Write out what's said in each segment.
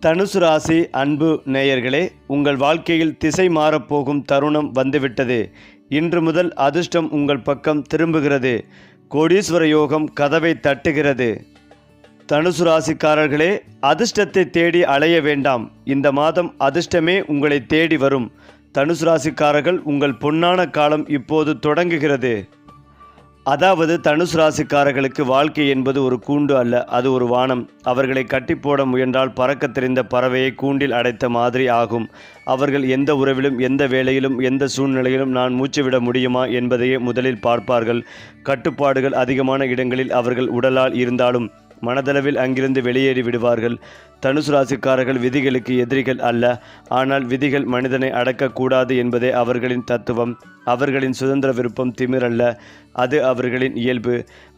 தனுசு ராசி அன்பு நேயர்களே, உங்கள் வாழ்க்கையில் திசை மாறப்போகும் தருணம் வந்துவிட்டது. இன்று முதல் அதிர்ஷ்டம் உங்கள் பக்கம் திரும்புகிறது. கோடீஸ்வர யோகம் கதவை தட்டுகிறது. தனுசு ராசிக்காரர்களே, அதிர்ஷ்டத்தை தேடி அலைய வேண்டாம். இந்த மாதம் அதிர்ஷ்டமே உங்களை தேடி வரும். தனுசு ராசிக்காரர்கள், உங்கள் பொன்னான காலம் இப்போது தொடங்குகிறது. அதாவது தனுசு ராசிக்காரர்களுக்கு வாழ்க்கை என்பது ஒரு கூண்டு அல்ல, அது ஒரு வானம். அவர்களை கட்டி போட முயன்றால் பறக்க தெரிந்த பறவையை கூண்டில் அடைத்த மாதிரி ஆகும். அவர்கள் எந்த உறவிலும், எந்த வேளையிலும், எந்த சூழ்நிலையிலும் நான் மூச்சுவிட முடியுமா என்பதையே முதலில் பார்ப்பார்கள். கட்டுப்பாடுகள் அதிகமான இடங்களில் அவர்கள் உடலால் இருந்தாலும் மனதளவில் அங்கிருந்து வெளியேறி விடுவார்கள். தனுசு ராசிக்காரர்கள் விதிகளுக்கு எதிரிகள் அல்ல, ஆனால் விதிகள் மனிதனை அடக்கக்கூடாது என்பதே அவர்களின் தத்துவம். அவர்களின் சுதந்திர விருப்பம் திமிரல்ல, அது அவர்களின் இயல்பு.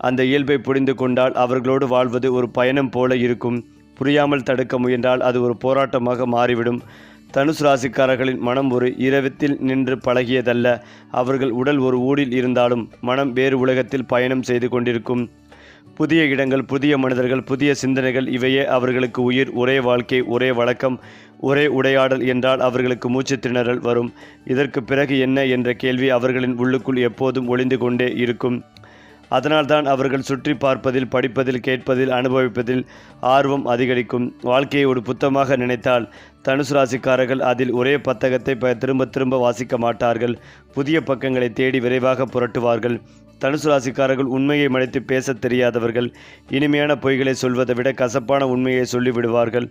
அந்த இயல்பை புரிந்து கொண்டால் அவர்களோடு வாழ்வது ஒரு பயணம் போல இருக்கும். புரியாமல் தடுக்க முயன்றால் அது ஒரு போராட்டமாக மாறிவிடும். தனுசு ராசிக்காரர்களின் மனம் ஒரு இரவத்தில் நின்று பழகியதல்ல. அவர்கள் உடல் ஒரு ஊடில் இருந்தாலும் மனம் வேறு உலகத்தில் பயணம் செய்து கொண்டிருக்கும். புதிய இடங்கள், புதிய மனிதர்கள், புதிய சிந்தனைகள், இவையே அவர்களுக்கு உயிர். ஒரே வாழ்க்கை, ஒரே வழக்கம், ஒரே உடையாடல் என்றால் அவர்களுக்கு மூச்சு திணறல் வரும். இதற்கு பிறகு என்ன என்ற கேள்வி அவர்களின் உள்ளுக்குள் எப்போதும் ஒளிந்து கொண்டே இருக்கும். அதனால்தான் அவர்கள் சுற்றி பார்ப்பதில், படிப்பதில், கேட்பதில், அனுபவிப்பதில் ஆர்வம் அதிகரிக்கும். வாழ்க்கையை ஒரு புத்தகமாக நினைத்தால் தனுசு ராசிக்காரர்கள் அதில் ஒரே புத்தகத்தை திரும்ப திரும்ப வாசிக்க மாட்டார்கள். புதிய பக்கங்களை தேடி விரைவாக புரட்டுவார்கள். தனுசு ராசிக்காரர்கள் உண்மையை மறைத்து பேச தெரியாதவர்கள். இனிமையான பொய்களை சொல்வதை விட கசப்பான உண்மையை சொல்லிவிடுவார்கள்.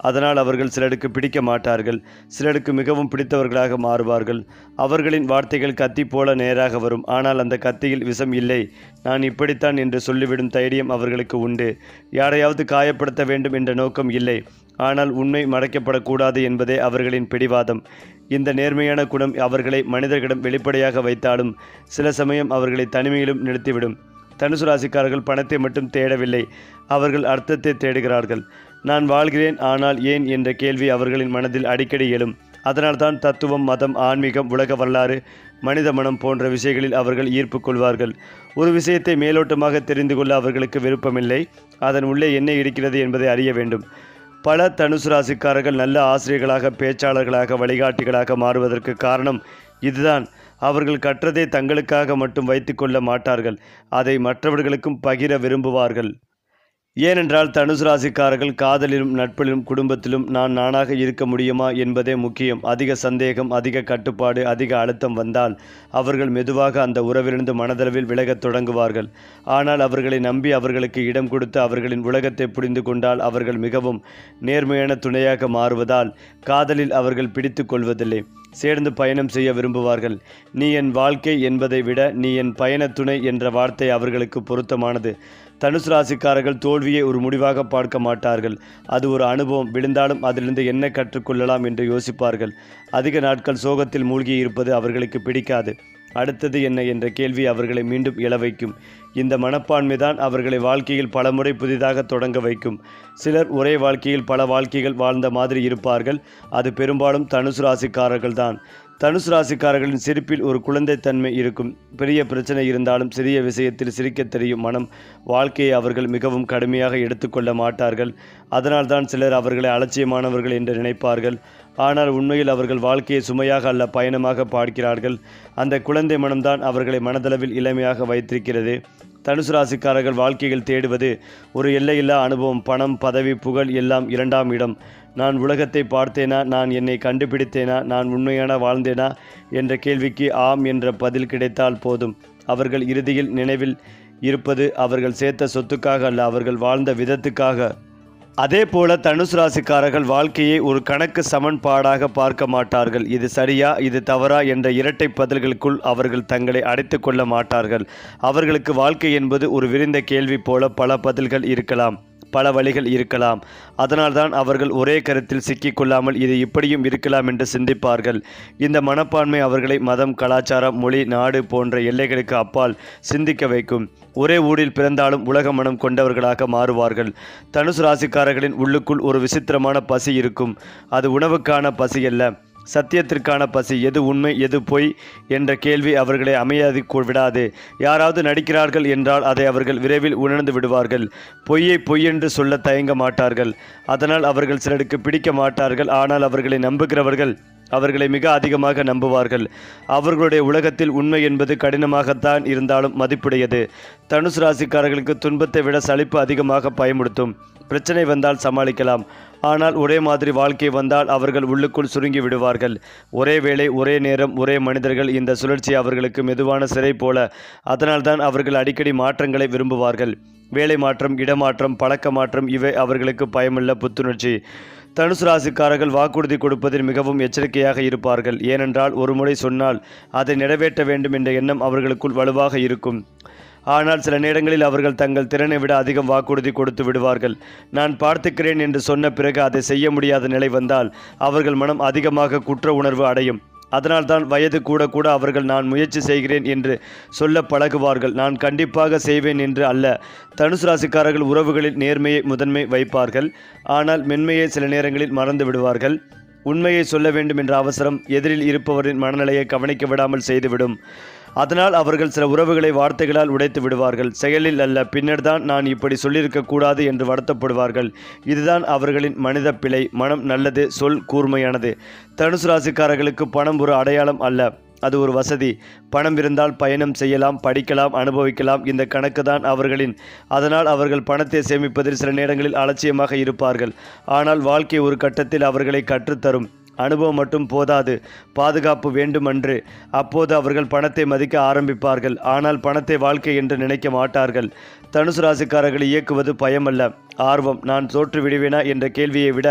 அதனால் அவர்கள் சிலருக்கு பிடிக்க மாட்டார்கள், சிலருக்கு மிகவும் பிடித்தவர்களாக மாறுவார்கள். அவர்களின் வார்த்தைகள் கத்தி போல நேராக வரும், ஆனால் அந்த கத்தியில் விஷம் இல்லை. நான் இப்படித்தான் என்று சொல்லிவிடும் தைரியம் அவர்களுக்கு உண்டு. யாரையாவது காயப்படுத்த வேண்டும் என்ற நோக்கம் இல்லை, ஆனால் உண்மை மறைக்கப்படக்கூடாது என்பதே அவர்களின் பிடிவாதம். இந்த நேர்மையான குணம் அவர்களை மனிதர்களிடம் வெளிப்படையாக வைத்தாலும் சில சமயம் அவர்களை தனிமையிலும் நிறுத்திவிடும். தனுசு ராசிக்காரர்கள் பணத்தை மட்டும் தேடவில்லை, அவர்கள் அர்த்தத்தை தேடுகிறார்கள். நான் வாழ்கிறேன், ஆனால் ஏன் என்ற கேள்வி அவர்களின் மனதில் அடிக்கடி எழும். அதனால்தான் தத்துவம், மதம், ஆன்மீகம், உலக வரலாறு, மனித மனம் போன்ற விஷயங்களில் அவர்கள் ஈர்ப்பு கொள்வார்கள். ஒரு விஷயத்தை மேலோட்டமாக தெரிந்து கொள்ள அவர்களுக்கு விருப்பமில்லை, அதன் உள்ளே என்ன இருக்கிறது என்பதை அறிய வேண்டும். பல தனுசு ராசிக்காரர்கள் நல்ல ஆசிரியர்களாக, பேச்சாளர்களாக, வழிகாட்டிகளாக மாறுவதற்கு காரணம் இதுதான். அவர்கள் கற்றதை தங்களுக்காக மட்டும் வைத்து கொள்ள மாட்டார்கள், அதை மற்றவர்களுக்கும் பகிர விரும்புவார்கள். ஏனென்றால் தனுசு ராசிக்காரர்கள் காதலிலும், நட்பிலும், குடும்பத்திலும் நானாக இருக்க முடியுமா என்பதே முக்கியம். அதிக சந்தேகம், அதிக கட்டுப்பாடு, அதிக அழுத்தம் வந்தால் அவர்கள் மெதுவாக அந்த உறவிலிருந்து மனதளவில் விலகத் தொடங்குவார்கள். ஆனால் அவர்களை நம்பி அவர்களுக்கு இடம் கொடுத்து அவர்களின் உலகத்தை புரிந்து கொண்டால் அவர்கள் மிகவும் நேர்மையான துணையாக மாறுவதால் காதலில் அவர்கள் பிடித்து கொள்வதில்லை, சேர்ந்து பயணம் செய்ய விரும்புவார்கள். நீ என் வாழ்க்கை என்பதை விட நீ என் பயண துணை என்ற வார்த்தை அவர்களுக்கு பொருத்தமானது. தனுசு ராசிக்காரர்கள் தோல்வியை ஒரு முடிவாக பார்க்க மாட்டார்கள், அது ஒரு அனுபவம். விழுந்தாலும் அதிலிருந்து என்ன கற்றுக்கொள்ளலாம் என்று யோசிப்பார்கள். அதிக நாட்கள் சோகத்தில் மூழ்கி இருப்பது அவர்களுக்கு பிடிக்காது. அடுத்தது என்ன என்ற கேள்வி அவர்களை மீண்டும் எழ வைக்கும். இந்த மனப்பான்மைதான் அவர்களை வாழ்க்கையில் பலமுறை புதிதாக தொடங்க வைக்கும். சிலர் ஒரே வாழ்க்கையில் பல வாழ்க்கைகள் வாழ்ந்த மாதிரி இருப்பார்கள், அது பெரும்பாலும் தனுசு ராசிக்காரர்கள் தான். தனுசு ராசிக்காரர்களின் சிரிப்பில் ஒரு குழந்தைத்தன்மை இருக்கும். பெரிய பிரச்சனை இருந்தாலும் சிறிய விஷயத்தில் சிரிக்க தெரியும் மனம். வாழ்க்கையை அவர்கள் மிகவும் கடுமையாக எடுத்துக்கொள்ள மாட்டார்கள். அதனால்தான் சிலர் அவர்களை அலட்சியமானவர்கள் என்று நினைப்பார்கள். ஆனால் உண்மையில் அவர்கள் வாழ்க்கையை சுமையாக அல்ல, பயணமாக பார்க்கிறார்கள். அந்த குழந்தை மனம்தான் அவர்களை மனதளவில் இளமையாக வைத்திருக்கிறது. தனுசு ராசிக்காரர்கள் வாழ்க்கையில் தேடுவது ஒரு எல்லையில்லா அனுபவம். பணம், பதவி, புகழ் எல்லாம் இரண்டாம் இடம். நான் உலகத்தை பார்த்தேனா, நான் என்னை கண்டுபிடித்தேனா, நான் உண்மையான வாழ்ந்தேனா என்ற கேள்விக்கு ஆம் என்ற பதில் கிடைத்தால் போதும். அவர்கள் இறுதியில் நினைவில் இருப்பது அவர்கள் சேர்த்த சொத்துக்காக அல்ல, அவர்கள் வாழ்ந்த விதத்துக்காக. அதே போல தனுசு ராசிக்காரர்கள் வாழ்க்கையை ஒரு கணக்கு சமன்பாடாக பார்க்க மாட்டார்கள். இது சரியா, இது தவறா என்ற இரட்டை பதில்களுக்குள் அவர்கள் தங்களை அடைத்து கொள்ள மாட்டார்கள். அவர்களுக்கு வாழ்க்கை என்பது ஒரு விரிந்த கேள்வி போல பல பதில்கள் இருக்கலாம், பல வழிகள் இருக்கலாம். அதனால்தான் அவர்கள் ஒரே கருத்தில் சிக்கிக்கொள்ளாமல் இது இப்படியும் இருக்கலாம் என்று சிந்திப்பார்கள். இந்த மனப்பான்மை அவர்களை மதம், கலாச்சாரம், மொழி, நாடு போன்ற எல்லைகளுக்கு அப்பால் சிந்திக்க வைக்கும். ஒரே ஊரில் பிறந்தாலும் உலக மனம் கொண்டவர்களாக மாறுவார்கள். தனுசு ராசிக்காரர்களின் உள்ளுக்குள் ஒரு விசித்திரமான பசி இருக்கும். அது உணவுக்கான பசி அல்ல, சத்தியத்திற்கான பசி, எது உண்மை எது பொய் என்ற கேள்வி அவர்களை அமைதி விடாது. யாராவது நடிக்கிறார்கள் என்றால் அதை அவர்கள் விரைவில் உணர்ந்து விடுவார்கள். பொய்யை பொய்யென்று சொல்ல தயங்க மாட்டார்கள். அதனால் அவர்கள் சிலருக்கு பிடிக்க மாட்டார்கள். ஆனால் அவர்களை நம்புகிறவர்கள் அவர்களை மிக அதிகமாக நம்புவார்கள். அவர்களுடைய உலகத்தில் உண்மை என்பது கடினமாகத்தான் இருந்தாலும் மதிப்புடையது. தனுசு ராசிக்காரர்களுக்கு துன்பத்தை விட சலிப்பு அதிகமாக பயமுடுத்தும். பிரச்சனை வந்தால் சமாளிக்கலாம். ஆனால் ஒரே மாதிரி வாழ்க்கை வந்தால் அவர்கள் உள்ளுக்குள் சுருங்கி விடுவார்கள். ஒரே வேளை, ஒரே நேரம், ஒரே மனிதர்கள், இந்த சுழற்சி அவர்களுக்கு மெதுவான சிறை போல. அதனால்தான் அவர்கள் அடிக்கடி மாற்றங்களை விரும்புவார்கள். வேலை மாற்றம், இடமாற்றம், பழக்க மாற்றம், இவை அவர்களுக்கு பயமுள்ள புத்துணர்ச்சி. தனுசு ராசிக்காரர்கள் வாக்குறுதி கொடுப்பதில் மிகவும் எச்சரிக்கையாக இருப்பார்கள். ஏனென்றால் ஒரு முறை சொன்னால் அதை நிறைவேற்ற வேண்டும் என்ற எண்ணம் அவர்களுக்குள் வலுவாக இருக்கும். ஆனால் சில நேரங்களில் அவர்கள் தங்கள் திறனை விட அதிகம் வாக்குறுதி கொடுத்து விடுவார்கள். நான் பார்த்துக்கிறேன் என்று சொன்ன பிறகு அதை செய்ய முடியாத நிலை வந்தால் அவர்கள் மனம் அதிகமாக குற்ற உணர்வு அடையும். அதனால்தான் வயது கூட கூட அவர்கள் நான் முயற்சி செய்கிறேன் என்று சொல்ல பழகுவார்கள். நான் கண்டிப்பாக செய்வேன் என்று அல்ல. தனுசு ராசிக்காரர்கள் உறவுகளில் நேர்மையை முதன்மை வைப்பார்கள். ஆனால் மென்மையை சில நேரங்களில் மறந்து விடுவார்கள். உண்மையை சொல்ல வேண்டும் என்ற அவசரம் எதிரில் இருப்பவரின் மனநிலையை கவனிக்க விடாமல் செய்துவிடும். அதனால் அவர்கள் சில உறவுகளை வார்த்தைகளால் உடைத்து விடுவார்கள். செயலில் அல்ல. பின்னர் தான் நான் இப்படி சொல்லியிருக்கக்கூடாது என்று வருத்தப்படுவார்கள். இதுதான் அவர்களின் மனித பிழை. மனம் நல்லது, சொல் கூர்மையானது. தனுசு ராசிக்காரர்களுக்கு பணம் ஒரு அடையாளம் அல்ல, அது ஒரு வசதி. பணம் இருந்தால் பயணம் செய்யலாம், படிக்கலாம், அனுபவிக்கலாம். இந்த கணக்கு தான் அவர்களின். அதனால் அவர்கள் பணத்தை சேமிப்பதில் சில நேரங்களில் அலட்சியமாக இருப்பார்கள். ஆனால் வாழ்க்கை ஒரு கட்டத்தில் அவர்களை கற்றுத்தரும். அனுபவம் மட்டும் போதாது, பாதுகாப்பு வேண்டுமன்று. அப்போது அவர்கள் பணத்தை மதிக்க ஆரம்பிப்பார்கள். ஆனால் பணத்தை வாழ்க்கை என்று நினைக்க மாட்டார்கள். தனுசு ராசிக்காரர்களை இயக்குவது பயமல்ல, ஆர்வம். நான் தோற்று விடுவேனா என்ற கேள்வியை விட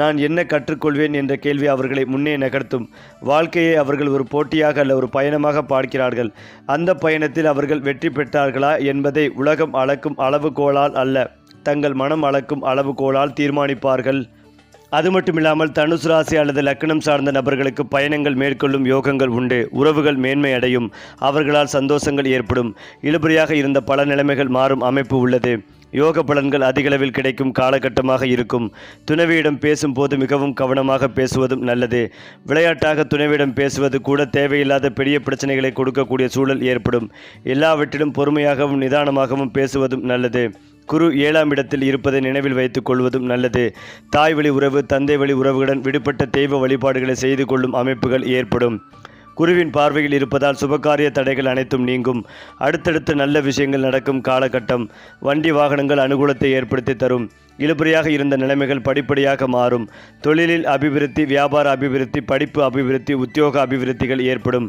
நான் என்ன கற்றுக்கொள்வேன் என்ற கேள்வி அவர்களை முன்னே நகர்த்தும். வாழ்க்கையை அவர்கள் ஒரு போட்டியாக அல்ல, ஒரு பயணமாக பார்க்கிறார்கள். அந்த பயணத்தில் அவர்கள் வெற்றி பெற்றார்களா என்பதை உலகம் அளக்கும் அளவுகோலால் அல்ல, தங்கள் மனம் அளக்கும் அளவுகோலால் தீர்மானிப்பார்கள். அது மட்டுமில்லாமல் தனுசு ராசி அல்லது லக்னம் சார்ந்த நபர்களுக்கு பயணங்கள் மேற்கொள்ளும் யோகங்கள் உண்டு. உறவுகள் மேன்மை அடையும். அவர்களால் சந்தோஷங்கள் ஏற்படும். இழுபறியாக இருந்த பல நிலைமைகள் மாறும் அமைப்பு உள்ளது. யோக பலன்கள் அதிகளவில் கிடைக்கும் காலகட்டமாக இருக்கும். துணைவியிடம் பேசும்போது மிகவும் கவனமாக பேசுவதும் நல்லது. விளையாட்டாக துணைவியிடம் பேசுவது கூட தேவையில்லாத பெரிய பிரச்சனைகளை கொடுக்கக்கூடிய சூழல் ஏற்படும். எல்லாவற்றிலும் பொறுமையாகவும் நிதானமாகவும் பேசுவதும் நல்லது. குரு 7ஆம் இடத்தில் இருப்பதை நினைவில் வைத்துக் கொள்வதும் நல்லது. தாய் வழி உறவு, தந்தை வழி உறவுடன் விடுபட்ட தெய்வ வழிபாடுகளை செய்து கொள்ளும் அமைப்புகள் ஏற்படும். குருவின் பார்வையில் இருப்பதால் சுபகாரிய தடைகள் அனைத்தும் நீங்கும். அடுத்தடுத்து நல்ல விஷயங்கள் நடக்கும் காலகட்டம். வண்டி வாகனங்கள் அனுகூலத்தை ஏற்படுத்தி தரும். இழுபறியாக இருந்த நிலைமைகள் படிப்படியாக மாறும். தொழிலில் அபிவிருத்தி, வியாபார அபிவிருத்தி, படிப்பு அபிவிருத்தி, உத்தியோக அபிவிருத்திகள் ஏற்படும்.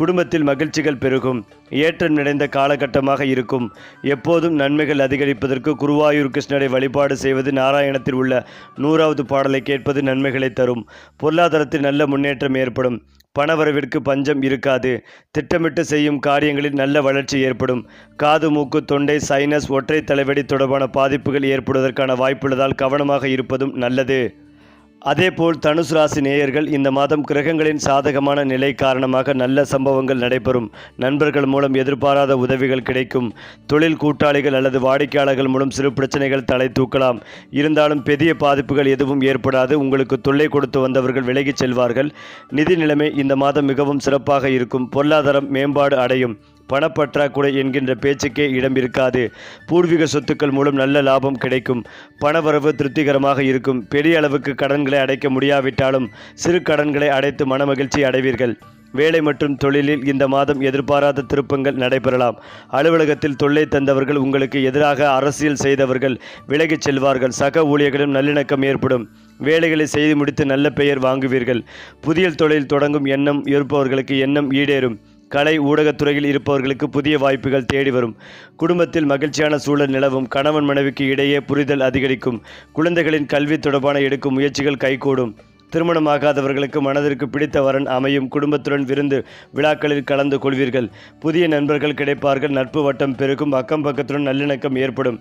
குடும்பத்தில் மகிழ்ச்சிகள் பெருகும். ஏற்றம் நிறைந்த காலகட்டமாக இருக்கும். எப்போதும் நன்மைகள் அதிகரிப்பதற்கு குருவாயூர் கிருஷ்ணரை வழிபாடு செய்வது, நாராயணத்தில் உள்ள 100வது பாடலை கேட்பது நன்மைகளை தரும். பொருளாதாரத்தில் நல்ல முன்னேற்றம் ஏற்படும். பணவரவிற்கு பஞ்சம் இருக்காது. திட்டமிட்டு செய்யும் காரியங்களில் நல்ல வளர்ச்சி ஏற்படும். காது, மூக்கு, தொண்டை, சைனஸ், ஒற்றை தலைவலி தொடர்பான பாதிப்புகள் ஏற்படுவதற்கான வாய்ப்புள்ளதால் கவனமாக இருப்பதும் நல்லது. அதேபோல் தனுசு ராசி நேயர்கள், இந்த மாதம் கிரகங்களின் சாதகமான நிலை காரணமாக நல்ல சம்பவங்கள் நடைபெறும். நண்பர்கள் மூலம் எதிர்பாராத உதவிகள் கிடைக்கும். தொழில் கூட்டாளிகள் அல்லது வாடிக்கையாளர்கள் மூலம் சிறு பிரச்சனைகள் தலை தூக்கலாம். இருந்தாலும் பெரிய பாதிப்புகள் எதுவும் ஏற்படாது. உங்களுக்கு தொல்லை கொடுத்து வந்தவர்கள் விலகிச் செல்வார்கள். நிதி நிலைமை இந்த மாதம் மிகவும் சிறப்பாக இருக்கும். பொருளாதாரம் மேம்பாடு அடையும். பணப்பற்றாக்குறை என்கின்ற பேச்சுக்கே இடம் இருக்காது. பூர்வீக சொத்துக்கள் மூலம் நல்ல லாபம் கிடைக்கும். பணவரவு திருப்திகரமாக இருக்கும். பெரிய அளவுக்கு கடன்களை அடைக்க முடியாவிட்டாலும் சிறு கடன்களை அடைத்து மனமகிழ்ச்சி அடைவீர்கள். வேலை மற்றும் தொழிலில் இந்த மாதம் எதிர்பாராத திருப்பங்கள் நடைபெறலாம். அலுவலகத்தில் தொல்லை தந்தவர்கள், உங்களுக்கு எதிராக அரசியல் செய்தவர்கள் விலகிச் செல்வார்கள். சக ஊழியர்களும் நல்லிணக்கம் ஏற்படும். வேலைகளை செய்து முடித்து நல்ல பெயர் வாங்குவீர்கள். புதிய தொழில் தொடங்கும் எண்ணம் இருப்பவர்களுக்கு எண்ணம் ஈடேறும். கலை ஊடகத்துறையில் இருப்பவர்களுக்கு புதிய வாய்ப்புகள் தேடி வரும். குடும்பத்தில் மகிழ்ச்சியான சூழல் நிலவும். கணவன் மனைவிக்கு இடையே புரிதல் அதிகரிக்கும். குழந்தைகளின் கல்வி தொடர்பான எடுக்கும் முயற்சிகள் கைகூடும். திருமணமாகாதவர்களுக்கு மனதிற்கு பிடித்த வரன் அமையும். குடும்பத்துடன் விருந்து விழாக்களில் கலந்து கொள்வீர்கள். புதிய நண்பர்கள் கிடைப்பார்கள். நட்பு வட்டம் பெருகும். அக்கம் பக்கத்துடன் நல்லிணக்கம் ஏற்படும்.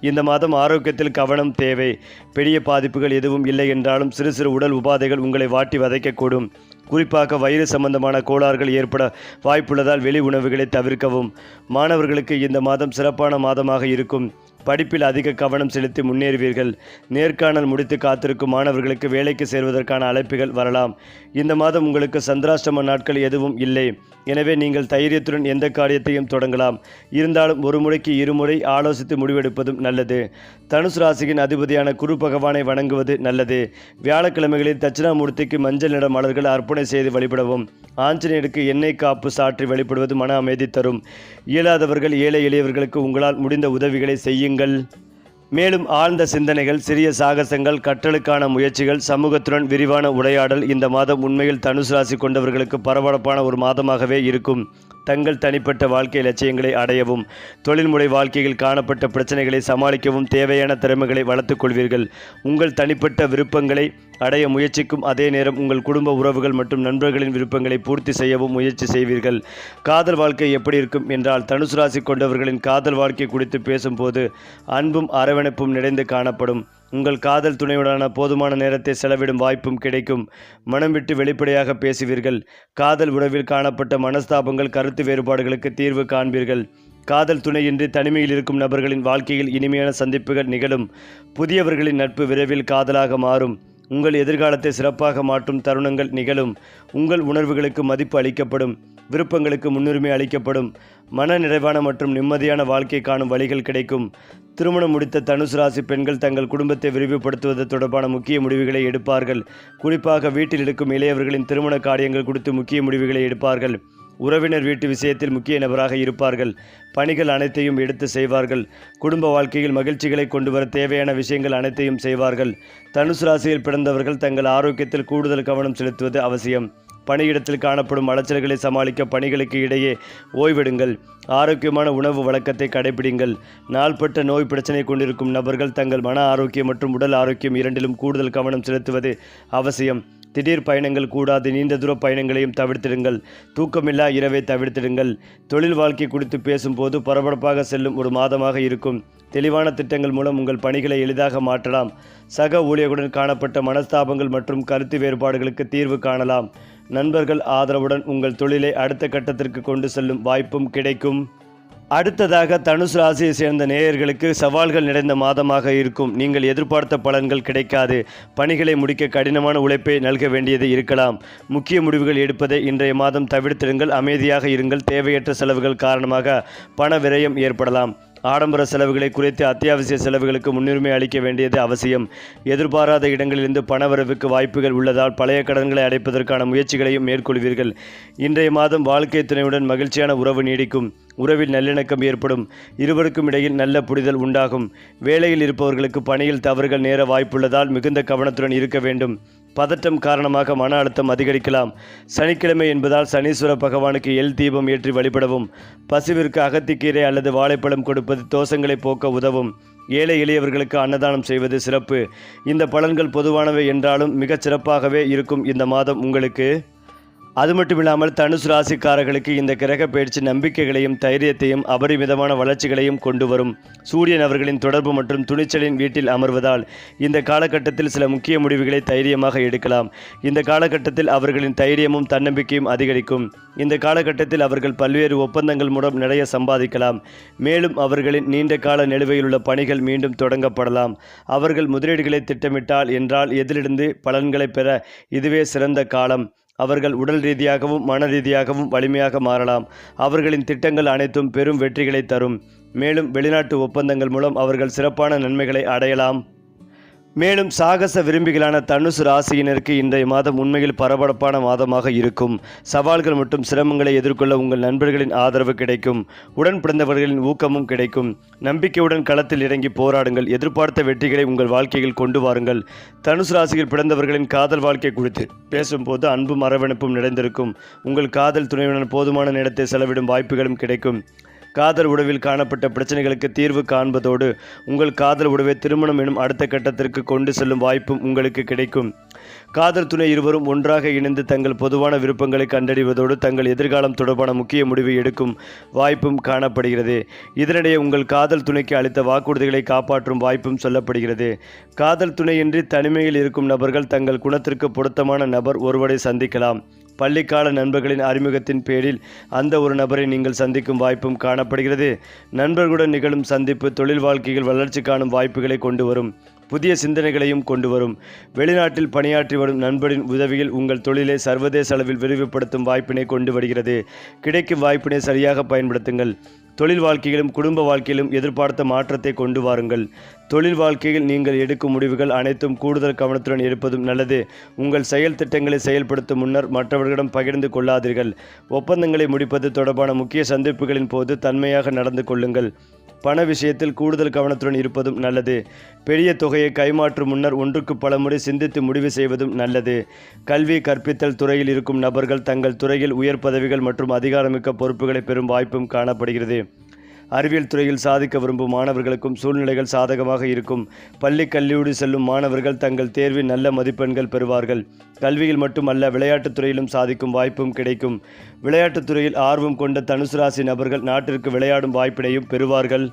இந்த மாதம் ஆரோக்கியத்தில் கவனம் தேவை. பெரிய பாதிப்புகள் எதுவும் இல்லை என்றாலும் சிறு சிறு உடல் உபாதைகள் உங்களை வாட்டி வதைக்கக்கூடும். குறிப்பாக வயிறு சம்பந்தமான கோளாறுகள் ஏற்பட வாய்ப்புள்ளதால் வெளி உணவுகளை தவிர்க்கவும். மாணவர்களுக்கு இந்த மாதம் சிறப்பான மாதமாக இருக்கும். படிப்பில் அதிக கவனம் செலுத்தி முன்னேறுவீர்கள். நேர்காணல் முடித்து காத்திருக்கும் மாணவர்களுக்கு வேலைக்கு சேர்வதற்கான அழைப்புகள் வரலாம். இந்த மாதம் உங்களுக்கு சந்திராஷ்டம நாட்கள் எதுவும் இல்லை. எனவே நீங்கள் தைரியத்துடன் எந்த காரியத்தையும் தொடங்கலாம். இருந்தாலும் ஒரு முறைக்கு இருமுறை ஆலோசித்து முடிவெடுப்பதும் நல்லது. தனுசு ராசியின் அதிபதியான குரு பகவானை வணங்குவது நல்லது. வியாழக்கிழமைகளில் தட்சிணாமூர்த்திக்கு மஞ்சள் நிற மலர்கள் அர்ப்பணை செய்து வழிபடவும். ஆஞ்சநேயருக்கு எண்ணெய் காப்பு சாற்றி வழிபடுவது மன அமைதி தரும். இயலாதவர்கள் ஏழை எளியவர்களுக்கு உங்களால் முடிந்த உதவிகளை செய்யுங்கள். மேலும் ஆழ்ந்த சிந்தனைகள், சிறிய சாகசங்கள், கற்றலுக்கான முயற்சிகள், சமூகத்துடன் விரிவான உரையாடல் இந்த மாதம் உண்மையில் தனுசு ராசி கொண்டவர்களுக்கு பரபரப்பான ஒரு மாதமாகவே இருக்கும். தங்கள் தனிப்பட்ட வாழ்க்கை லட்சியங்களை அடையவும், தொழில்முறை வாழ்க்கையில் காணப்பட்ட பிரச்சனைகளை சமாளிக்கவும் தேவையான திறமைகளை வளர்த்துக் கொள்வீர்கள். உங்கள் தனிப்பட்ட விருப்பங்களை அடைய முயற்சிக்கும் அதே நேரம் உங்கள் குடும்ப உறவுகள் மற்றும் நண்பர்களின் விருப்பங்களை பூர்த்தி செய்யவும் முயற்சி செய்வீர்கள். காதல் வாழ்க்கை எப்படி இருக்கும் என்றால், தனுசு ராசி கொண்டவர்களின் காதல் வாழ்க்கை குறித்து பேசும்போது அன்பும் அரவணைப்பும் நிறைந்து காணப்படும். உங்கள் காதல் துணையுடனான போதுமான நேரத்தை செலவிடும் வாய்ப்பும் கிடைக்கும். மனம் விட்டு வெளிப்படையாக பேசுவீர்கள். காதல் உறவில் காணப்பட்ட மனஸ்தாபங்கள், கருத்து வேறுபாடுகளுக்கு தீர்வு காண்பீர்கள். காதல் துணையின்றி தனிமையில் இருக்கும் நபர்களின் வாழ்க்கையில் இனிமையான சந்திப்புகள் நிகழும். புதியவர்களின் நட்பு விரைவில் காதலாக மாறும். உங்கள் எதிர்காலத்தை சிறப்பாக மாற்றும் தருணங்கள் நிகழும். உங்கள் உணர்வுகளுக்கு மதிப்பு அளிக்கப்படும். விருப்பங்களுக்கு முன்னுரிமை அளிக்கப்படும். மன நிறைவான மற்றும் நிம்மதியான வாழ்க்கை காணும் வழிகள் கிடைக்கும். திருமணம் முடித்த தனுசு ராசி பெண்கள் தங்கள் குடும்பத்தை விரிவுபடுத்துவது தொடர்பான முக்கிய முடிவுகளை எடுப்பார்கள். குறிப்பாக வீட்டில் இருக்கும் இளையவர்களின் திருமண காரியங்கள் குறித்து முக்கிய முடிவுகளை எடுப்பார்கள். உறவினர் வீட்டு விஷயத்தில் முக்கிய நபராக இருப்பார்கள். பணிகள் அனைத்தையும் எடுத்து செய்வார்கள். குடும்ப வாழ்க்கையில் மகிழ்ச்சிகளை கொண்டு வர தேவையான விஷயங்கள் அனைத்தையும் செய்வார்கள். தனுசு ராசியில் பிறந்தவர்கள் தங்கள் ஆரோக்கியத்தில் கூடுதல் கவனம் செலுத்துவது அவசியம். பணியிடத்தில் காணப்படும் அலைச்சல்களை சமாளிக்க பணிகளுக்கு இடையே ஓய்வெடுங்கள். ஆரோக்கியமான உணவு வழக்கத்தை கடைபிடிங்கள். நாள்பட்ட நோய் பிரச்சனை கொண்டிருக்கும் நபர்கள் தங்கள் மன ஆரோக்கியம் மற்றும் உடல் ஆரோக்கியம் இரண்டிலும் கூடுதல் கவனம் செலுத்துவது அவசியம். திடீர் பயணங்கள் கூடாது. நீண்ட தூர பயணங்களையும் தவிர்த்திடுங்கள். தூக்கமில்லா இரவை தவிர்த்திடுங்கள். தொழில் வாழ்க்கை குறித்து பேசும்போது பரபரப்பாக செல்லும் ஒரு மாதமாக இருக்கும். தெளிவான திட்டங்கள் மூலம் உங்கள் பணிகளை எளிதாக மாற்றலாம். சக ஊழியர்களுடன் காணப்பட்ட மனஸ்தாபங்கள் மற்றும் கருத்து வேறுபாடுகளுக்கு தீர்வு காணலாம். நண்பர்கள் ஆதரவுடன் உங்கள் தொழிலை அடுத்த கட்டத்திற்கு கொண்டு செல்லும் வாய்ப்பும் கிடைக்கும். அடுத்ததாக தனுசு ராசியை சேர்ந்த நேயர்களுக்கு சவால்கள் நிறைந்த மாதமாக இருக்கும். நீங்கள் எதிர்பார்த்த பலன்கள் கிடைக்காது. பணிகளை முடிக்க கடினமான உழைப்பை நல்க வேண்டியது இருக்கலாம். முக்கிய முடிவுகள் எடுப்பதை இன்றைய மாதம் தவிர்த்திடுங்கள். அமைதியாக இருங்கள். தேவையற்ற செலவுகள் காரணமாக பண விரயம் ஏற்படலாம். ஆடம்பர செலவுகளை குறைத்து அத்தியாவசிய செலவுகளுக்கு முன்னுரிமை அளிக்க வேண்டியது அவசியம். எதிர்பாராத இடங்களிலிருந்து பணவரவுக்கு வாய்ப்புகள் உள்ளதால் பழைய கடன்களை அடைப்பதற்கான முயற்சிகளையும் மேற்கொள்வீர்கள். இன்றைய மாதம் வாழ்க்கை துணையுடன் மகிழ்ச்சியான உறவு நீடிக்கும். உறவில் நல்லிணக்கம் ஏற்படும். இருவருக்கும் இடையில் நல்ல புரிதல் உண்டாகும். வேலையில் இருப்பவர்களுக்கு பணியில் தவறுகள் நேர வாய்ப்புள்ளதால் மிகுந்த கவனத்துடன் இருக்க வேண்டும். பதட்டம் காரணமாக மன அழுத்தம் அதிகரிக்கலாம். சனிக்கிழமை என்பதால் சனீஸ்வர பகவானுக்கு எல் தீபம் ஏற்றி வழிபடவும். பசுவிற்கு அகத்திக்கீரை அல்லது வாழைப்பழம் கொடுப்பது தோஷங்களை போக்க உதவும். ஏழை எளியவர்களுக்கு அன்னதானம் செய்வது சிறப்பு. இந்த பலன்கள் பொதுவானவை என்றாலும் மிகச் சிறப்பாகவே இருக்கும் இந்த மாதம் உங்களுக்கு. அது மட்டுமில்லாமல் தனுசு ராசிக்காரர்களுக்கு இந்த கிரக பயிற்சி நம்பிக்கைகளையும் தைரியத்தையும் அபரிமிதமான வளர்ச்சிகளையும் கொண்டு வரும். சூரியன் அவர்களின் தொடர்பு மற்றும் துணிச்சலின் வீட்டில் அமர்வதால் இந்த காலகட்டத்தில் சில முக்கிய முடிவுகளை தைரியமாக எடுக்கலாம். இந்த காலகட்டத்தில் அவர்களின் தைரியமும் தன்னம்பிக்கையும் அதிகரிக்கும். இந்த காலகட்டத்தில் அவர்கள் பல்வேறு ஒப்பந்தங்கள் மூலம் நிறைய சம்பாதிக்கலாம். மேலும் அவர்களின் நீண்ட கால நிலுவையில் உள்ள பணிகள் மீண்டும் தொடங்கப்படலாம். அவர்கள் முதலீடுகளை திட்டமிட்டால் என்றால் எதிலிருந்து பலன்களை பெற இதுவே சிறந்த காலம். அவர்கள் உடல் ரீதியாகவும் மன ரீதியாகவும் வலிமையாக மாறலாம். அவர்களின் திட்டங்கள் அனைத்தும் பெரும் வெற்றிகளை தரும். மேலும் வெளிநாட்டு ஒப்பந்தங்கள் மூலம் அவர்கள் சிறப்பான நன்மைகளை அடையலாம். மேலும் சாகச விரும்பிகளான தனுசு ராசியினருக்கு இன்றைய மாதம் உண்மையில் பரபரப்பான மாதமாக இருக்கும். சவால்கள் மற்றும் சிரமங்களை எதிர்கொள்ள உங்கள் நண்பர்களின் ஆதரவு கிடைக்கும். உடன் பிறந்தவர்களின் ஊக்கமும் கிடைக்கும். நம்பிக்கையுடன் களத்தில் இறங்கி போராடுங்கள். எதிர்பார்த்த வெற்றிகளை உங்கள் வாழ்க்கையில் கொண்டு வாருங்கள். தனுசு ராசியில் பிறந்தவர்களின் காதல் வாழ்க்கை குறித்து பேசும்போது அன்பும் அரவணைப்பும் நிறைந்திருக்கும். உங்கள் காதல் துணையுடன் போதுமான நேரத்தை செலவிடும் வாய்ப்புகளும் கிடைக்கும். காதல் உறவில் காணப்பட்ட பிரச்சனைகளுக்கு தீர்வு காண்பதோடு உங்கள் காதல் உறவை திருமணம் எனும் அடுத்த கட்டத்திற்கு கொண்டு செல்லும் வாய்ப்பும் உங்களுக்கு கிடைக்கும். காதல் துணை இருவரும் ஒன்றாக இணைந்து தங்கள் பொதுவான விருப்பங்களை கண்டறிவதோடு தங்கள் எதிர்காலம் தொடர்பான முக்கிய முடிவை எடுக்கும் வாய்ப்பும் காணப்படுகிறது. இதனிடையே உங்கள் காதல் துணைக்கு அளித்த வாக்குறுதிகளை காப்பாற்றும் வாய்ப்பும் சொல்லப்படுகிறது. காதல் துணையின்றி தனிமையில் இருக்கும் நபர்கள் தங்கள் குணத்திற்கு பொருத்தமான நபர் ஒருவரை சந்திக்கலாம். பள்ளிக்கால நண்பர்களின் அறிமுகத்தின் பேரில் அந்த ஒரு நபரை நீங்கள் சந்திக்கும் வாய்ப்பும் காணப்படுகிறது. நண்பர்களுடன் நிகழும் சந்திப்பு தொழில் வாழ்க்கையில் வளர்ச்சி காணும் வாய்ப்புகளை கொண்டு வரும். புதிய சிந்தனைகளையும் கொண்டு வரும். வெளிநாட்டில் பணியாற்றி வரும் நண்பரின் உதவியில் உங்கள் தொழிலை சர்வதேச அளவில் விரிவுபடுத்தும் வாய்ப்பினை கொண்டு வருகிறது. கிடைக்கும் வாய்ப்பினை சரியாக பயன்படுத்துங்கள். தொழில் வாழ்க்கையிலும் குடும்ப வாழ்க்கையிலும் எதிர்பார்த்த மாற்றத்தை கொண்டு வாருங்கள். தொழில் வாழ்க்கையில் நீங்கள் எடுக்கும் முடிவுகள் அனைத்தும் கூடுதல் கவனத்துடன் எடுப்பதும் நல்லது. உங்கள் செயல் திட்டங்களை செயல்படுத்தும் முன்னர் மற்றவர்களிடம் பகிர்ந்து கொள்ளாதீர்கள். ஒப்பந்தங்களை முடிப்பது தொடர்பான முக்கிய சந்திப்புகளின் போது தன்மையாக நடந்து கொள்ளுங்கள். பண விஷயத்தில் கூடுதல் கவனத்துடன் இருப்பதும் நல்லது. பெரிய தொகையை கைமாற்றும் முன்னர் ஒன்றுக்கு பலமுறை சிந்தித்து முடிவு செய்வதும் நல்லது. கல்வி கற்பித்தல் துறையில் இருக்கும் நபர்கள் தங்கள் துறையில் உயர் பதவிகள் மற்றும் அதிகாரமிக்க பொறுப்புகளை பெறும் வாய்ப்பும் காணப்படுகிறது. அறிவியல் துறையில் சாதிக்க விரும்பும் மாணவர்களுக்கும் சூழ்நிலைகள் சாதகமாக இருக்கும். பள்ளி கல்லூரி செல்லும் மாணவர்கள் தங்கள் தேர்வில் நல்ல மதிப்பெண்கள் பெறுவார்கள். கல்வியில் மட்டுமல்ல, விளையாட்டுத் துறையிலும் சாதிக்கும் வாய்ப்பும் கிடைக்கும். விளையாட்டுத் துறையில் ஆர்வம் கொண்ட தனுசு ராசி நபர்கள் நாட்டிற்கு விளையாடும் வாய்ப்பினையும் பெறுவார்கள்.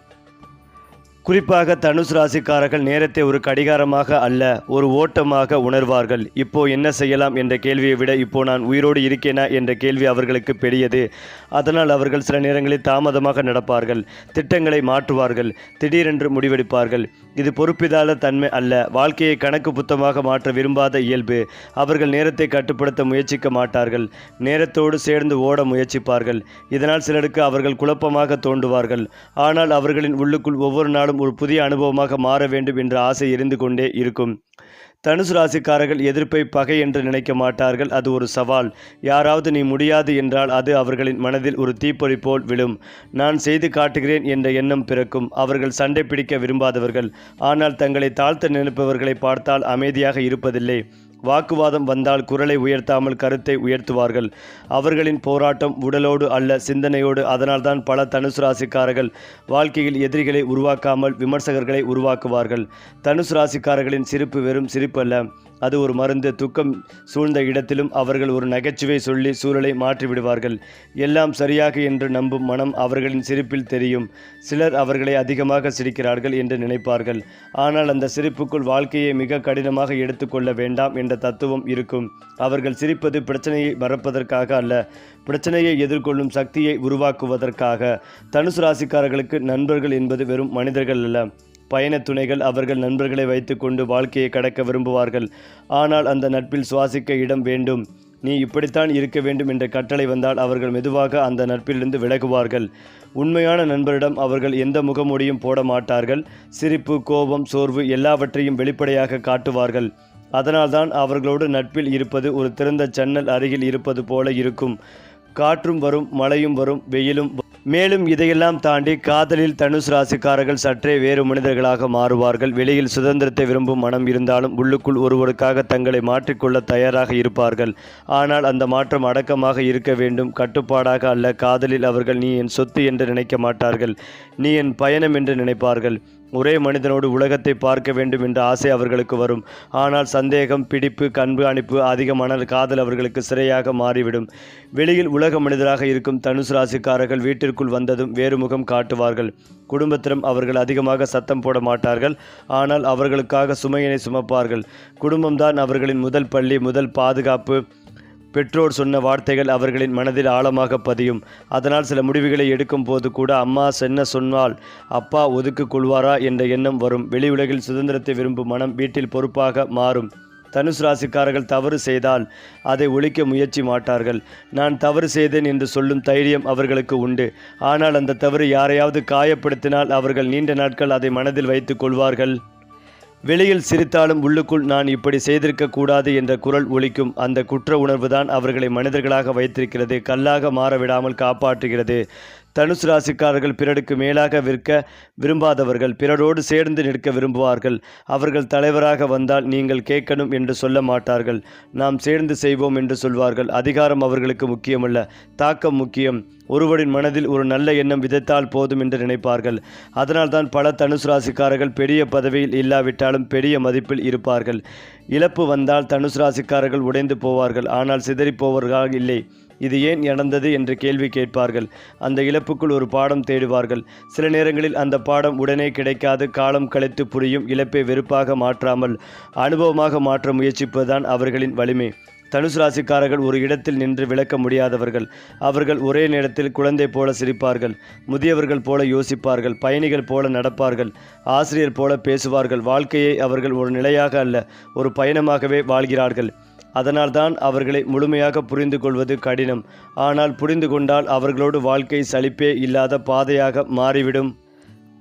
குறிப்பாக தனுசு ராசிக்காரர்கள் நேரத்தை ஒரு கடிகாரமாக அல்ல, ஒரு ஓட்டமாக உணர்வார்கள். இப்போ என்ன செய்யலாம் என்ற கேள்வியை விட இப்போ நான் உயிரோடு இருக்கேனா என்ற கேள்வி அவர்களுக்கு பெரியது. அதனால் அவர்கள் சில நேரங்களில் தாமதமாக நடப்பார்கள், திட்டங்களை மாற்றுவார்கள், திடீரென்று முடிவெடுப்பார்கள். இது பொறுப்பிதாளர் தன்மை அல்ல, வாழ்க்கையை கணக்கு புத்தகமாக மாற்ற விரும்பாத இயல்பு. அவர்கள் நேரத்தை கட்டுப்படுத்த முயற்சிக்க மாட்டார்கள், நேரத்தோடு சேர்ந்து ஓட முயற்சிப்பார்கள். இதனால் சிலருக்கு அவர்கள் குழப்பமாக தோன்றுவார்கள். ஆனால் அவர்களின் உள்ளுக்குள் ஒவ்வொரு நாளும் ஒரு புதிய அனுபவமாக மாற வேண்டும் என்ற ஆசை எரிந்து கொண்டே இருக்கும். தனுசு ராசிக்காரர்கள் எதிர்ப்பை பகை என்று நினைக்க மாட்டார்கள், அது ஒரு சவால். யாராவது நீ முடியாது என்றால் அது அவர்களின் மனதில் ஒரு தீப்பொறி போல் விழும். நான் செய்து காட்டுகிறேன் என்ற எண்ணம் பிறக்கும். அவர்கள் சண்டை பிடிக்க விரும்பாதவர்கள், ஆனால் தங்களை தாழ்த்த நினைப்பவர்களை பார்த்தால் அமைதியாக இருப்பதில்லை. வாக்குவாதம் வந்தால் குரலை உயர்த்தாமல் கருத்தை உயர்த்துவார்கள். அவர்களின் போராட்டம் உடலோடு அல்ல, சிந்தனையோடு. அதனால்தான் பல தனுசு ராசிக்காரர்கள் வாழ்க்கையில் எதிரிகளை உருவாக்காமல் விமர்சகர்களை உருவாக்குவார்கள். தனுசு ராசிக்காரர்களின் சிரிப்பு வெறும் சிரிப்பு அல்ல, அது ஒரு மருந்து. துக்கம் சூழ்ந்த இடத்திலும் அவர்கள் ஒரு நகைச்சுவை சொல்லி சூழலை மாற்றிவிடுவார்கள். எல்லாம் சரியாக என்று நம்பும் மனம் அவர்களின் சிரிப்பில் தெரியும். சிலர் அவர்களை அதிகமாக சிரிக்கிறார்கள் என்று நினைப்பார்கள். ஆனால் அந்த சிரிப்புக்குள் வாழ்க்கையை மிக கடினமாக எடுத்துக்கொள்ள வேண்டாம் என்ற தத்துவம் இருக்கும். அவர்கள் சிரிப்பது பிரச்சனையை மறப்பதற்காக அல்ல, பிரச்சனையை எதிர்கொள்ளும் சக்தியை உருவாக்குவதற்காக. தனுசு ராசிக்காரர்களுக்கு நண்பர்கள் என்பது வெறும் மனிதர்கள் அல்ல, பயண துணைகள். அவர்கள் நண்பர்களை வைத்துக்கொண்டு வாழ்க்கையை கடக்க விரும்புவார்கள். ஆனால் அந்த நட்பில் சுவாசிக்க இடம் வேண்டும். நீ இப்படித்தான் இருக்க வேண்டும் என்ற கட்டளை வந்தால் அவர்கள் மெதுவாக அந்த நட்பிலிருந்து விலகுவார்கள். உண்மையான நண்பரிடம் அவர்கள் எந்த முகமூடியும் போட மாட்டார்கள். சிரிப்பு, கோபம், சோர்வு எல்லாவற்றையும் வெளிப்படையாக காட்டுவார்கள். அதனால்தான் அவர்களோடு நட்பில் இருப்பது ஒரு திறந்த ஜன்னல் அருகில் இருப்பது போல இருக்கும். காற்றும் வரும், மழையும் வரும், வெயிலும். மேலும் இதையெல்லாம் தாண்டி காதலில் தனுசு ராசிக்காரர்கள் சற்றே வேறு மனிதர்களாக மாறுவார்கள். வெளியில் சுதந்திரத்தை விரும்பும் மனம் இருந்தாலும் உள்ளுக்குள் ஒருவருக்காக தங்களை மாற்றிக்கொள்ள தயாராக இருப்பார்கள். ஆனால் அந்த மாற்றம் அடக்கமாக இருக்க வேண்டும், கட்டுப்பாடாக அல்ல. காதலில் அவர்கள் நீ என் சொத்து என்று நினைக்க மாட்டார்கள், நீ என் பயணம் என்று நினைப்பார்கள். ஒரே மனிதனோடு உலகத்தை பார்க்க வேண்டும் என்ற ஆசை அவர்களுக்கு வரும். ஆனால் சந்தேகம், பிடிப்பு, கண்காணிப்பு அதிகமான காதல் அவர்களுக்கு சிறையாக மாறிவிடும். வெளியில் உலக மனிதராக இருக்கும் தனுசு ராசிக்காரர்கள் வீட்டிற்குள் வந்ததும் வேறு முகம் காட்டுவார்கள். குடும்பத்திடம் அவர்கள் அதிகமாக சத்தம் போட மாட்டார்கள், ஆனால் அவர்களுக்காக சுமையினை சுமப்பார்கள். குடும்பம்தான் அவர்களின் முதல் பள்ளி, முதல் பாதுகாப்பு. பெற்றோர் சொன்ன வார்த்தைகள் அவர்களின் மனதில் ஆழமாக பதியும். அதனால் சில முடிவுகளை எடுக்கும் போது கூட அம்மா என்ன சொன்னால் அப்பா ஒதுக்கிக் கொள்வாரா என்ற எண்ணம் வரும். வெளி உலகில் சுதந்திரத்தை விரும்பும் மனம் வீட்டில் பொறுப்பாக மாறும். தனுசு ராசிக்காரர்கள் தவறு செய்தால் அதை ஒழிக்க முயற்சி மாட்டார்கள். நான் தவறு செய்தேன் என்று சொல்லும் தைரியம் அவர்களுக்கு உண்டு. ஆனால் அந்த தவறு யாரையாவது காயப்படுத்தினால் அவர்கள் நீண்ட நாட்கள் அதை மனதில் வைத்துக் கொள்வார்கள். வெளியில் சிரித்தாலும் உள்ளுக்குள் நான் இப்படி செய்திருக்க கூடாது என்ற குரல் ஒலிக்கும். அந்த குற்ற உணர்வுதான் அவர்களை மனிதர்களாக வைத்திருக்கிறது, கல்லாக மாறவிடாமல் காப்பாற்றுகிறது. தனுசு ராசிக்காரர்கள் பிறருக்கு மேலாக விற்க விரும்பாதவர்கள், பிறரோடு சேர்ந்து நிற்க விரும்புவார்கள். அவர்கள் தலைவராக வந்தால் நீங்கள் கேட்கணும் என்று சொல்ல மாட்டார்கள், நாம் சேர்ந்து செய்வோம் என்று சொல்வார்கள். அதிகாரம் அவர்களுக்கு முக்கியமல்ல, தாக்கம் முக்கியம். ஒருவரின் மனதில் ஒரு நல்ல எண்ணம் விதைத்தால் போதும் என்று நினைப்பார்கள். அதனால்தான் பல தனுசு ராசிக்காரர்கள் பெரிய பதவியில் இல்லாவிட்டாலும் பெரிய மதிப்பில் இருப்பார்கள். இழப்பு வந்தால் தனுசு ராசிக்காரர்கள் உடைந்து போவார்கள், ஆனால் சிதறி போவார்கள் இல்லை. இது ஏன் நடந்தது என்று கேள்வி கேட்பார்கள். அந்த இழப்புக்குள் ஒரு பாடம் தேடுவார்கள். சில நேரங்களில் அந்த பாடம் உடனே கிடைக்காது, காலம் கழித்து புரியும். இழப்பை வெறுப்பாக மாற்றாமல் அனுபவமாக மாற்ற முயற்சிப்பதுதான் அவர்களின் வலிமை. தனுசு ராசிக்காரர்கள் ஒரு இடத்தில் நின்று விளக்க முடியாதவர்கள். அவர்கள் ஒரே நேரத்தில் குழந்தை போல சிரிப்பார்கள், முதியவர்கள் போல யோசிப்பார்கள், பயணிகள் போல நடப்பார்கள், ஆசிரியர் போல பேசுவார்கள். வாழ்க்கையை அவர்கள் ஒரு நிலையாக அல்ல, ஒரு பயணமாகவே வாழ்கிறார்கள். அதனால்தான் அவர்களை முழுமையாக புரிந்து கொள்வது கடினம். ஆனால் புரிந்து கொண்டால் அவர்களோடு வாழ்க்கை சலிப்பே இல்லாத பாதையாக மாறிவிடும்.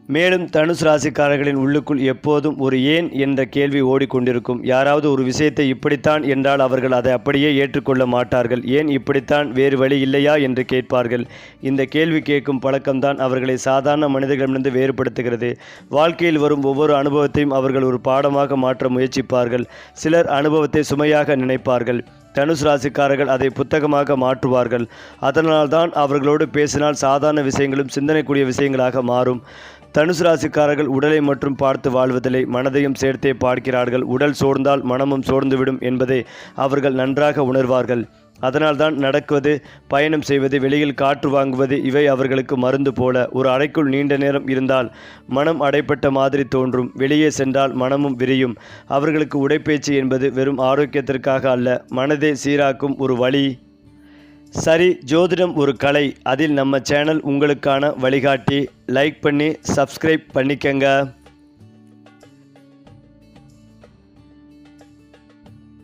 மேலும் தனுசு ராசிக்காரர்களின் உள்ளுக்குள் எப்போதும் ஒரு ஏன் என்ற கேள்வி ஓடிக்கொண்டிருக்கும். யாராவது ஒரு விஷயத்தை இப்படித்தான் என்றால் அவர்கள் அதை அப்படியே ஏற்றுக்கொள்ள மாட்டார்கள். ஏன் இப்படித்தான், வேறு வழி இல்லையா என்று கேட்பார்கள். இந்த கேள்வி கேட்கும் பழக்கம்தான் அவர்களை சாதாரண மனிதர்களிடமிருந்து வேறுபடுத்துகிறது. வாழ்க்கையில் வரும் ஒவ்வொரு அனுபவத்தையும் அவர்கள் ஒரு பாடமாக மாற்ற முயற்சிப்பார்கள். சிலர் அனுபவத்தை சுமையாக நினைப்பார்கள். தனுசு ராசிக்காரர்கள் அதை புத்தகமாக மாற்றுவார்கள். அதனால்தான் அவர்களோடு பேசினால் சாதாரண விஷயங்களும் சிந்தனைக்குரிய விஷயங்களாக மாறும். தனுசு ராசிக்காரர்கள் உடலை மட்டும் பார்த்து வாழ்வதில்லை, மனதையும் சேர்த்தே பார்க்கிறார்கள். உடல் சோர்ந்தால் மனமும் சோர்ந்துவிடும் என்பதை அவர்கள் நன்றாக உணர்வார்கள். அதனால்தான் நடக்குவது, பயணம் செய்வது, வெளியில் காற்று வாங்குவது இவை அவர்களுக்கு மருந்து போல. ஒரு அறைக்குள் நீண்ட நேரம் இருந்தால் மனம் அடைப்பட்ட மாதிரி தோன்றும். வெளியே சென்றால் மனமும் விரியும். அவர்களுக்கு உடைப்பயிற்சி என்பது வெறும் ஆரோக்கியத்திற்காக அல்ல, மனதை சீராக்கும் ஒரு வழி. சரி, ஜோதிடம் ஒரு கலை, அதில் நம்ம சேனல் உங்களுக்கான வழிகாட்டி. லைக் பண்ணி சப்ஸ்கிரைப் பண்ணிக்கங்க.